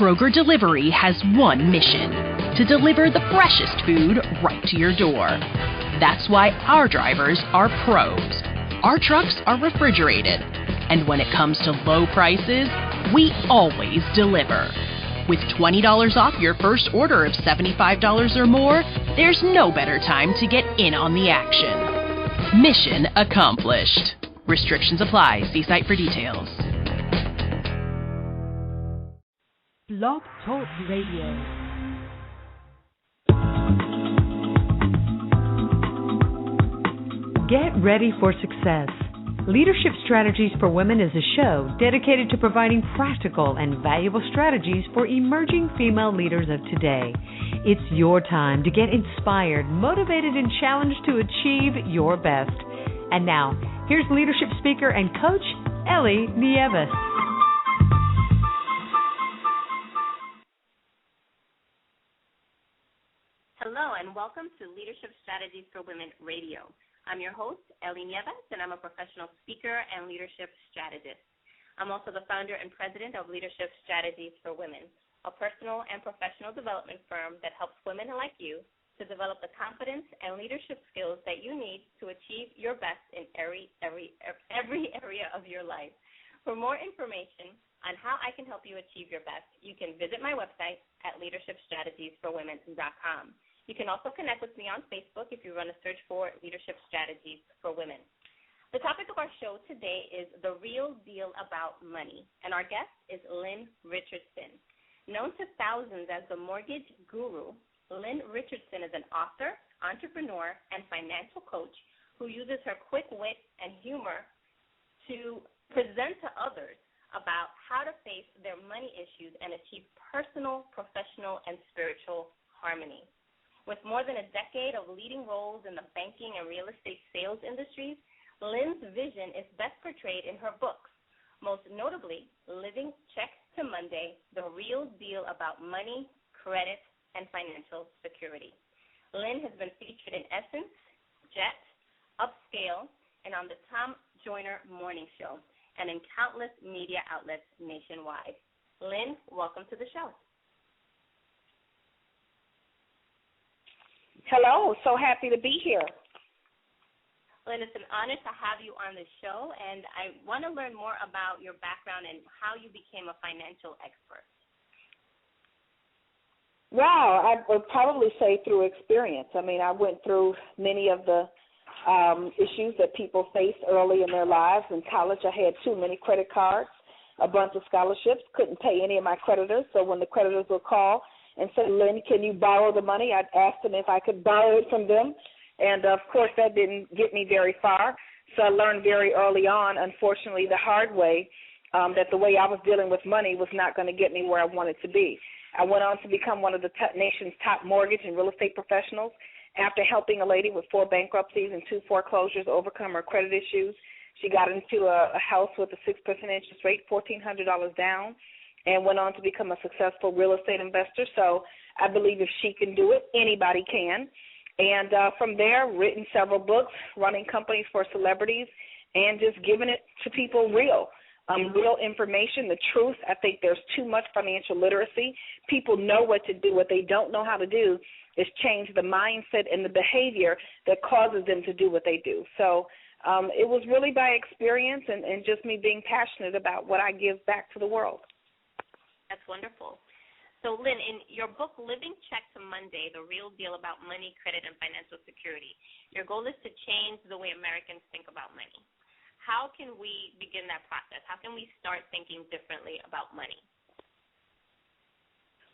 Kroger Delivery has one mission: to deliver the freshest food right to your door. That's why our drivers are pros. Our trucks are refrigerated. And when it comes to low prices, we always deliver. With $20 off your first order of $75 or more, there's no better time to get in on the action. Mission accomplished. Restrictions apply. See site for details. Blog Talk Radio. Get ready for success. Leadership Strategies for Women is a show dedicated to providing practical and valuable strategies for emerging female leaders of today. It's your time to get inspired, motivated, and challenged to achieve your best. And now, here's leadership speaker and coach, Ellie Nieves. Hello, and welcome to Leadership Strategies for Women Radio. I'm your host, Ellie Nieves, and I'm a professional speaker and leadership strategist. I'm also the founder and president of Leadership Strategies for Women, a personal and professional development firm that helps women like you to develop the confidence and leadership skills that you need to achieve your best in every area of your life. For more information on how I can help you achieve your best, you can visit my website at leadershipstrategiesforwomen.com. You can also connect with me on Facebook if you run a search for Leadership Strategies for Women. The topic of our show today is The Real Deal About Money, and our guest is Lynn Richardson. Known to thousands as the mortgage guru, Lynn Richardson is an author, entrepreneur, and financial coach who uses her quick wit and humor to present to others about how to face their money issues and achieve personal, professional, and spiritual harmony. With more than a decade of leading roles in the banking and real estate sales industries, Lynn's vision is best portrayed in her books, most notably Living Check to Monday, The Real Deal About Money, Credit, and Financial Security. Lynn has been featured in Essence, Jet, Upscale, and on the Tom Joyner Morning Show, and in countless media outlets nationwide. Lynn, welcome to the show. Hello, so happy to be here. Lynn, it's an honor to have you on the show, and I want to learn more about your background and how you became a financial expert. Wow, I would probably say through experience. I mean, I went through many of the issues that people face early in their lives. In college, I had too many credit cards, a bunch of scholarships, couldn't pay any of my creditors, so when the creditors would call and say, Lynn, can you borrow the money? I'd ask them if I could borrow it from them. And, of course, that didn't get me very far. So I learned very early on, unfortunately, the hard way, that the way I was dealing with money was not going to get me where I wanted to be. I went on to become one of the nation's top mortgage and real estate professionals after helping a lady with 4 bankruptcies and 2 foreclosures overcome her credit issues. She got into a house with a 6% interest rate, $1,400 down, and went on to become a successful real estate investor. So I believe if she can do it, anybody can. And from there, written several books, running companies for celebrities, and just giving it to people real information, the truth. I think there's too much financial literacy. People know what to do. What they don't know how to do is change the mindset and the behavior that causes them to do what they do. So it was really by experience and just me being passionate about what I give back to the world. That's wonderful. So, Lynn, in your book, Living Check to Monday, The Real Deal About Money, Credit, and Financial Security, your goal is to change the way Americans think about money. How can we begin that process? How can we start thinking differently about money?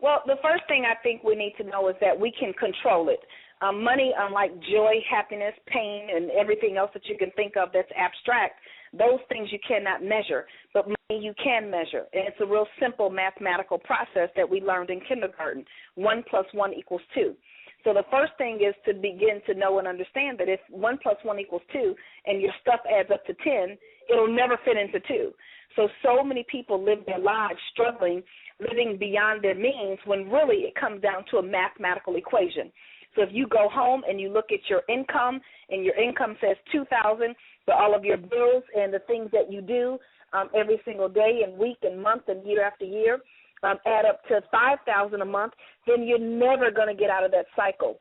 Well, the first thing I think we need to know is that we can control it. Money, unlike joy, happiness, pain, and everything else that you can think of that's abstract, those things you cannot measure, but money you can measure. And it's a real simple mathematical process that we learned in kindergarten. 1 + 1 = 2. So the first thing is to begin to know and understand that if 1 + 1 = 2 and your stuff adds up to 10, it'll never fit into 2. So many people live their lives struggling, living beyond their means, when really it comes down to a mathematical equation. So if you go home and you look at your income and your income says $2,000, but all of your bills and the things that you do every single day and week and month and year after year add up to $5,000 a month, then you're never going to get out of that cycle.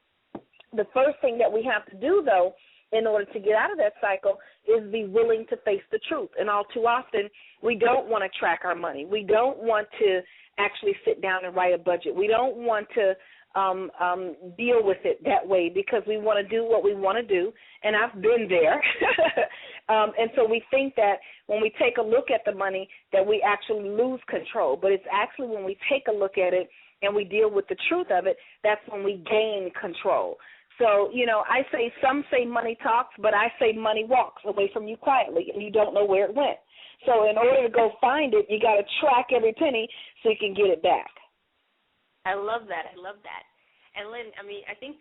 The first thing that we have to do, though, in order to get out of that cycle is be willing to face the truth. And all too often, we don't want to track our money. We don't want to actually sit down and write a budget. We don't want to deal with it that way because we want to do what we want to do, and I've been there. And so we think that when we take a look at the money that we actually lose control, but it's actually when we take a look at it and we deal with the truth of it, that's when we gain control. So, I say some say money talks, but I say money walks away from you quietly, and you don't know where it went. So in order to go find it, you got to track every penny so you can get it back. I love that. And, Lynn, I think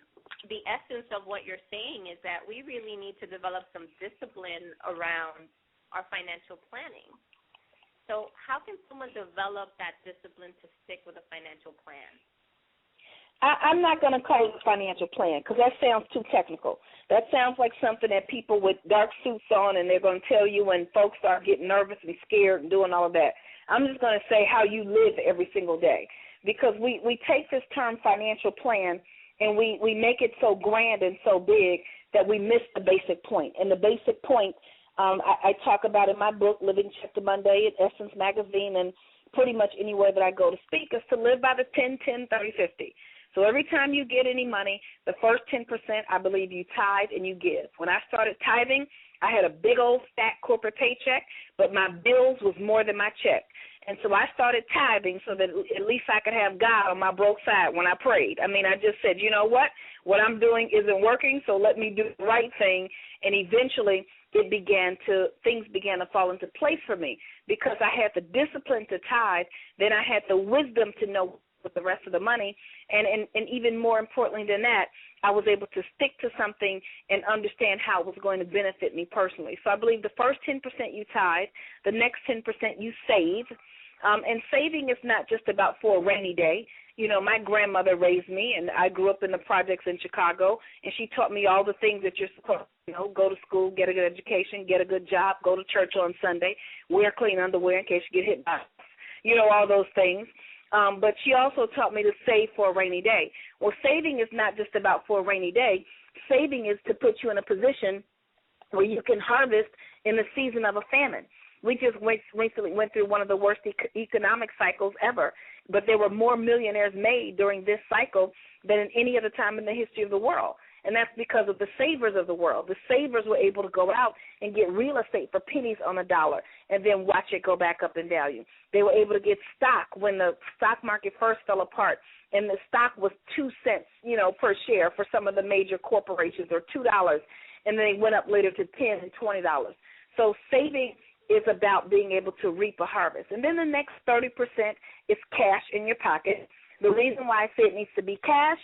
the essence of what you're saying is that we really need to develop some discipline around our financial planning. So how can someone develop that discipline to stick with a financial plan? I'm not going to call it a financial plan because that sounds too technical. That sounds like something that people with dark suits on, and they're going to tell you when folks start getting nervous and scared and doing all of that. I'm just going to say how you live every single day, because we take this term financial plan and we make it so grand and so big that we miss the basic point. And the basic point I talk about in my book, Living Check to Monday, at Essence Magazine, and pretty much anywhere that I go to speak, is to live by the 10-10-30-50. So every time you get any money, the first 10%, I believe you tithe and you give. When I started tithing, I had a big old fat corporate paycheck, but my bills was more than my check. And so I started tithing so that at least I could have God on my broke side when I prayed. I just said, you know what I'm doing isn't working, so let me do the right thing. And eventually things began to fall into place for me because I had the discipline to tithe. Then I had the wisdom to know with the rest of the money, and even more importantly than that, I was able to stick to something and understand how it was going to benefit me personally. So I believe the first 10% you tithe, the next 10% you save, and saving is not just about for a rainy day. My grandmother raised me, and I grew up in the projects in Chicago, and she taught me all the things that you're supposed to, go to school, get a good education, get a good job, go to church on Sunday, wear clean underwear in case you get hit by, all those things. But she also taught me to save for a rainy day. Well, saving is not just about for a rainy day. Saving is to put you in a position where you can harvest in the season of a famine. We just recently went through one of the worst economic cycles ever, but there were more millionaires made during this cycle than in any other time in the history of the world. And that's because of the savers of the world. The savers were able to go out and get real estate for pennies on a dollar and then watch it go back up in value. They were able to get stock when the stock market first fell apart, and the stock was 2 cents, per share for some of the major corporations, or $2, and then they went up later to $10 and $20. So saving is about being able to reap a harvest. And then the next 30% is cash in your pocket. The reason why I say it needs to be cash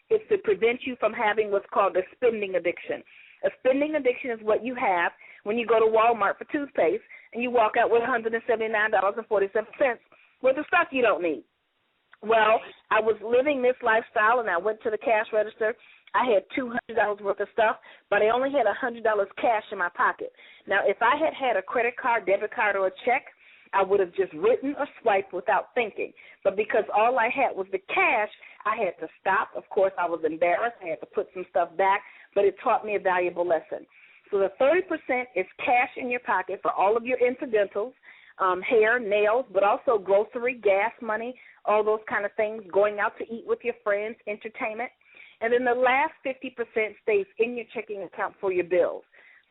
is to prevent you from having what's called a spending addiction. A spending addiction is what you have when you go to Walmart for toothpaste and you walk out with $179.47 worth of stuff you don't need. Well, I was living this lifestyle, and I went to the cash register. I had $200 worth of stuff, but I only had $100 cash in my pocket. Now, if I had had a credit card, debit card, or a check, I would have just written or swiped without thinking. But because all I had was the cash, I had to stop. Of course, I was embarrassed. I had to put some stuff back, but it taught me a valuable lesson. So the 30% is cash in your pocket for all of your incidentals, hair, nails, but also grocery, gas money, all those kind of things, going out to eat with your friends, entertainment. And then the last 50% stays in your checking account for your bills.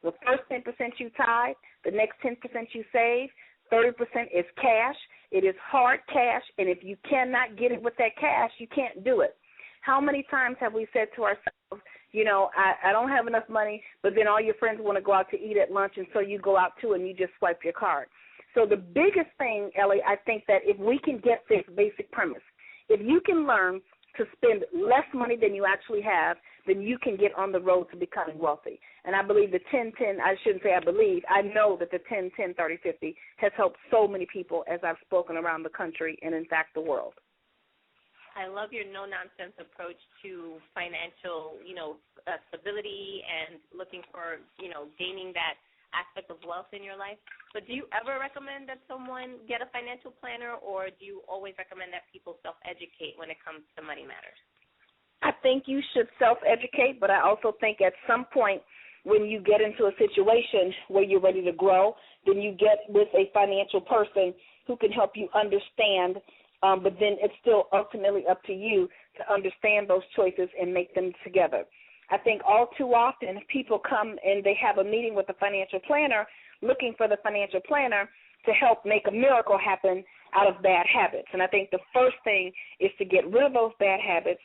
The first 10% you tithe, the next 10% you save, 30% is cash. It is hard cash, and if you cannot get it with that cash, you can't do it. How many times have we said to ourselves, I don't have enough money, but then all your friends want to go out to eat at lunch, and so you go out too and you just swipe your card. So the biggest thing, Ellie, I think that if we can get this basic premise, if you can learn to spend less money than you actually have, then you can get on the road to becoming wealthy. And I believe the 10-10, I shouldn't say I believe, I know that the 10-10-30-50 has helped so many people as I've spoken around the country and, in fact, the world. I love your no-nonsense approach to financial, stability and looking for, gaining that aspect of wealth in your life. But do you ever recommend that someone get a financial planner, or do you always recommend that people self-educate when it comes to money matters? I think you should self-educate, but I also think at some point when you get into a situation where you're ready to grow, then you get with a financial person who can help you understand, but then it's still ultimately up to you to understand those choices and make them together. I think all too often people come and they have a meeting with a financial planner looking for the financial planner to help make a miracle happen out of bad habits. And I think the first thing is to get rid of those bad habits,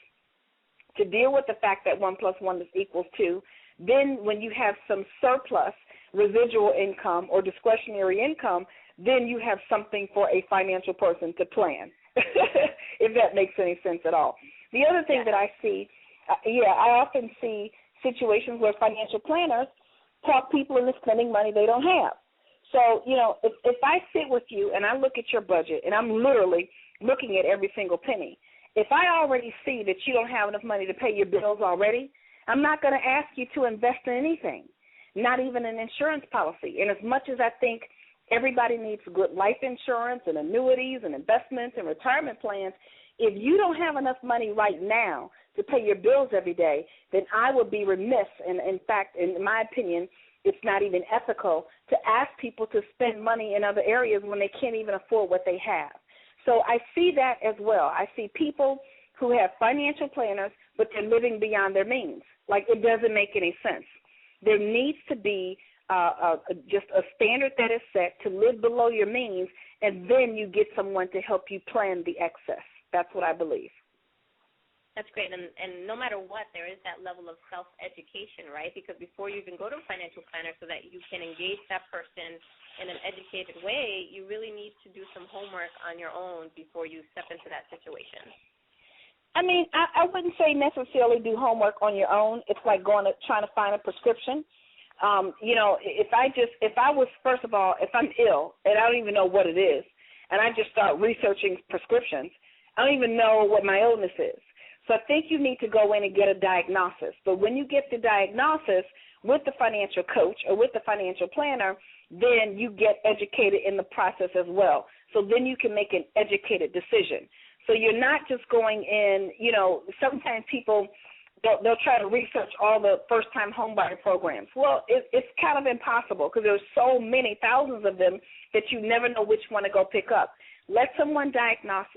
to deal with the fact that 1 + 1 = 2. Then when you have some surplus residual income or discretionary income, then you have something for a financial person to plan, if that makes any sense at all. The other thing that I see, I often see situations where financial planners talk people into spending money they don't have. So, if I sit with you and I look at your budget, and I'm literally looking at every single penny, if I already see that you don't have enough money to pay your bills already, I'm not going to ask you to invest in anything, not even an insurance policy. And as much as I think everybody needs good life insurance and annuities and investments and retirement plans, if you don't have enough money right now to pay your bills every day, then I would be remiss, and in fact, in my opinion, it's not even ethical to ask people to spend money in other areas when they can't even afford what they have. So I see that as well. I see people who have financial planners, but they're living beyond their means. Like, it doesn't make any sense. There needs to be just a standard that is set to live below your means, and then you get someone to help you plan the excess. That's what I believe. That's great. And no matter what, there is that level of self-education, right? Because before you even go to a financial planner so that you can engage that person in an educated way, you really need to do some homework on your own before you step into that situation. I mean, I wouldn't say necessarily do homework on your own. It's like trying to find a prescription. If I'm ill and I don't even know what it is, and I just start researching prescriptions, I don't even know what my illness is. So I think you need to go in and get a diagnosis. But when you get the diagnosis with the financial coach or with the financial planner, then you get educated in the process as well. So then you can make an educated decision. So you're not just going in, sometimes people, they'll try to research all the first-time homebuyer programs. Well, it's kind of impossible because there's so many, thousands of them that you never know which one to go pick up. Let someone diagnose,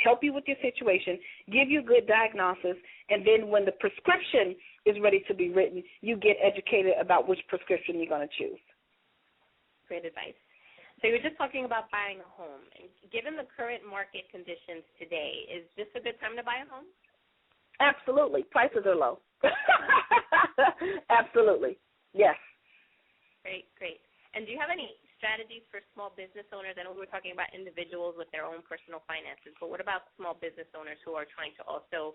help you with your situation, give you good diagnosis, and then when the prescription is ready to be written, you get educated about which prescription you're going to choose. Great advice. So you were just talking about buying a home. And given the current market conditions today, is this a good time to buy a home? Absolutely. Prices are low. Absolutely. Yes. Great. And do you have any strategies for small business owners? I know we were talking about individuals with their own personal finances, but what about small business owners who are trying to also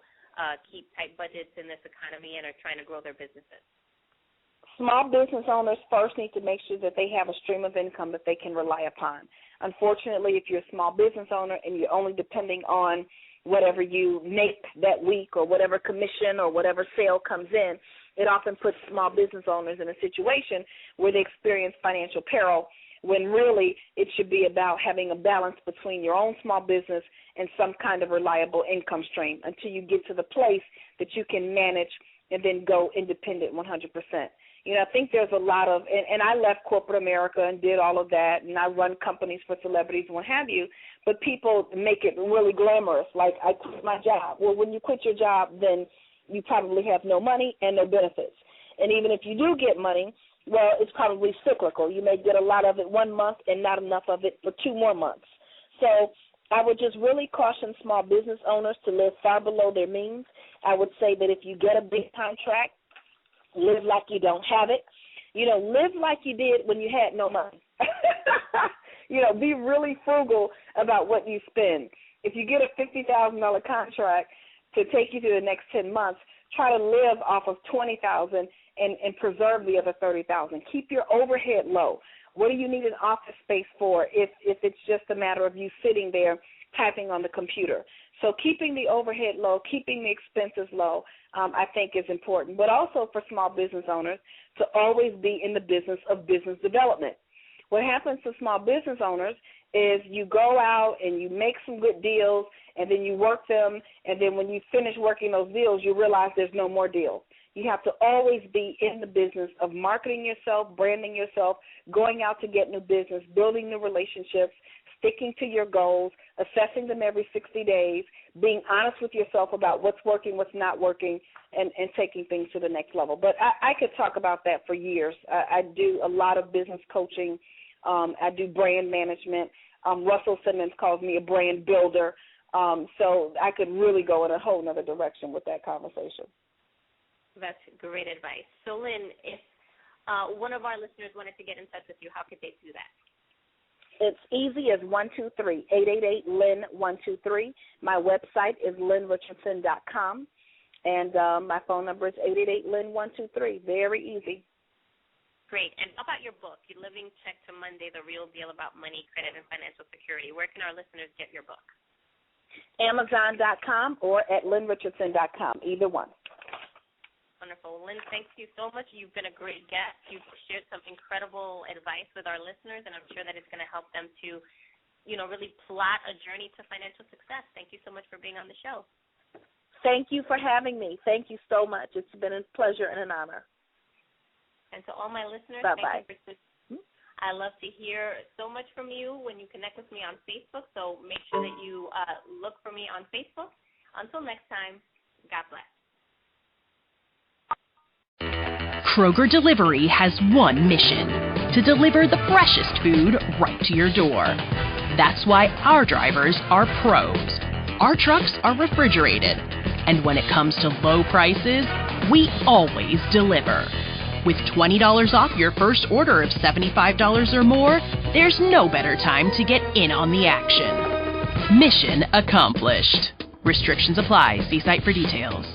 keep tight budgets in this economy and are trying to grow their businesses? Small business owners first need to make sure that they have a stream of income that they can rely upon. Unfortunately, if you're a small business owner and you're only depending on whatever you make that week or whatever commission or whatever sale comes in, it often puts small business owners in a situation where they experience financial peril, when really it should be about having a balance between your own small business and some kind of reliable income stream until you get to the place that you can manage and then go independent 100%. I think there's a lot of, and I left corporate America and did all of that, and I run companies for celebrities and what have you, but people make it really glamorous, like I quit my job. Well, when you quit your job, then you probably have no money and no benefits. And even if you do get money, well, it's probably cyclical. You may get a lot of it 1 month and not enough of it for 2 more months. So I would just really caution small business owners to live far below their means. I would say that if you get a big contract, live like you don't have it. Live like you did when you had no money. Be really frugal about what you spend. If you get a $50,000 contract to take you through the next 10 months, try to live off of $20,000 and preserve the other $30,000. Keep your overhead low. What do you need an office space for if it's just a matter of you sitting there typing on the computer. So keeping the overhead low, keeping the expenses low, I think is important. But also for small business owners to always be in the business of business development. What happens to small business owners is you go out and you make some good deals, and then you work them, and then when you finish working those deals, you realize there's no more deals. You have to always be in the business of marketing yourself, branding yourself, going out to get new business, building new relationships, sticking to your goals, assessing them every 60 days, being honest with yourself about what's working, what's not working, and taking things to the next level. But I could talk about that for years. I do a lot of business coaching. I do brand management. Russell Simmons calls me a brand builder. So I could really go in a whole other direction with that conversation. That's great advice. So, Lynn, if one of our listeners wanted to get in touch with you, how could they do that? It's easy as 123-888-LYNN-123. My website is lynnrichardson.com, and my phone number is 888-LYNN-123. Very easy. Great. And how about your book, Your Living Check to Monday, The Real Deal About Money, Credit, and Financial Security? Where can our listeners get your book? Amazon.com or at lynnrichardson.com, either one. Wonderful. Lynn, thank you so much. You've been a great guest. You've shared some incredible advice with our listeners, and I'm sure that it's going to help them to, really plot a journey to financial success. Thank you so much for being on the show. Thank you for having me. Thank you so much. It's been a pleasure and an honor. And to all my listeners, bye-bye. Thank you for I love to hear so much from you when you connect with me on Facebook, so make sure that you look for me on Facebook. Until next time, God bless. Kroger Delivery has one mission: to deliver the freshest food right to your door. That's why our drivers are pros. Our trucks are refrigerated. And when it comes to low prices, we always deliver. With $20 off your first order of $75 or more, there's no better time to get in on the action. Mission accomplished. Restrictions apply. See site for details.